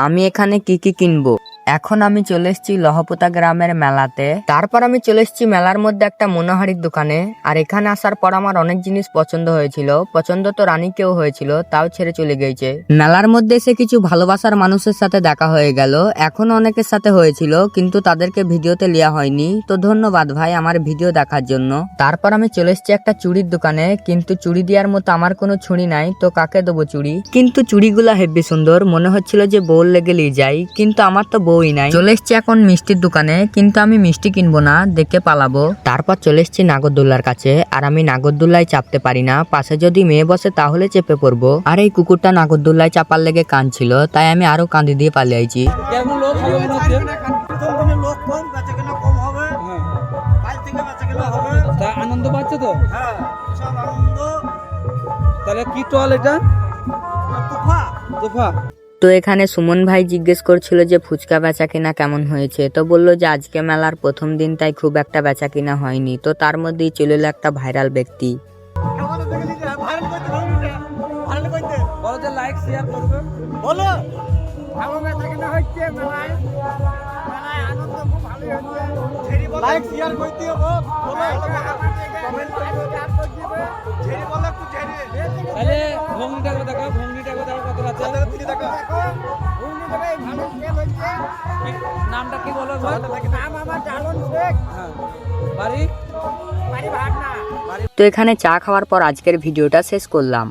আমি এখানে কি কি কিনবো। এখন আমি চলে এসেছি লহপোতা গ্রামের মেলাতে। তারপর আমি চলে এসেছি মেলার মধ্যে একটা মনোহারির দোকানে। আর এখানে আসার পর আমার অনেক জিনিস পছন্দ হয়েছিল। পছন্দ তো রানীকেও হয়েছিল, তাও ছেড়ে চলে গেছে। মেলার মধ্যে এসে কিছু ভালোবাসার মানুষের সাথে দেখা হয়ে গেল। এখন অনেকের সাথে হয়েছিল, কিন্তু তাদেরকে ভিডিওতে নেওয়া হয়নি। তো ধন্যবাদ ভাই আমার ভিডিও দেখার জন্য। তারপর আমি চলে এসেছি একটা চুড়ির দোকানে, কিন্তু চুড়ি দেওয়ার মতো আমার কোনো ছুরি নাই, তো কাকে দেবো চুড়ি। কিন্তু চুড়িগুলা হেব্বি সুন্দর, মনে হচ্ছিল যে বউর লেগেলেই যাই, কিন্তু আমার তো বউই নাই। চলে এসেছি এখন মিষ্টির দোকানে, কিন্তু আমি মিষ্টি কিনবো না, দেখে পালাবো। তারপর চলে এসেছি নাগরদোল্লার কাছে। আর আমি নাগরদোল্লায় চাপতে পারি না, পাশে যদি মেয়ে বসে তাহলে চেপে পড়বো। আর এই কুকুরটা নাগরদোল্লায় চাপার লেগে কাঁদছিল, তাই আমি আরো কাঁদি দিয়ে পালিয়ে আইছি। কেমন লোক হবে মনে হচ্ছে? প্রথম দিনে লোক কম, বেচাকেনা কম হবে। কাল থেকে বেচাকেনা হবে। তা আনন্দ পাচ্ছে তো? হ্যাঁ, বিশাল আনন্দ। তাহলে কি টল এটা? তুফা। তোফা। তো এখানে সুমন ভাই জিজ্ঞেস করছিল যে ফুচকা বেচা কিনা কেমন হয়েছে। তো বললো যে আজকে মেলার প্রথম দিন, তাই খুব একটা বেচা কিনা হয়নি। তো তার মধ্যেই চলে এলো একটা ভাইরাল ব্যক্তি। আমাদের দেখে লিখে ভাইরাল করতে হবে। ভাইরাল করতে বলো যে লাইক শেয়ার করবে। বলো। ভালো বেচাকেনা হচ্ছে মেলায়। মেলায় আনন্দ খুব ভালোই হচ্ছে। লাইক শেয়ার করতে হবে। বলো। কমেন্ট করে শেয়ার করে দিবে। ঝেড়ি বলো একটু ঝেড়ি। তাহলে ভঙ্গিটা করে দেখাও, ভঙ্গিটা করে দেখাও কত আছে। হাতে তুলে দেখো। ভঙ্গি দেবে ভালো সেল হচ্ছে। নামটা কি বলো একবার? নাম আমার জালন শেখ। হ্যাঁ। বাড়ি? বাড়ি ভাগনা। তো এখানে চা খাওয়ার পর আজকের ভিডিওটা শেষ করলাম।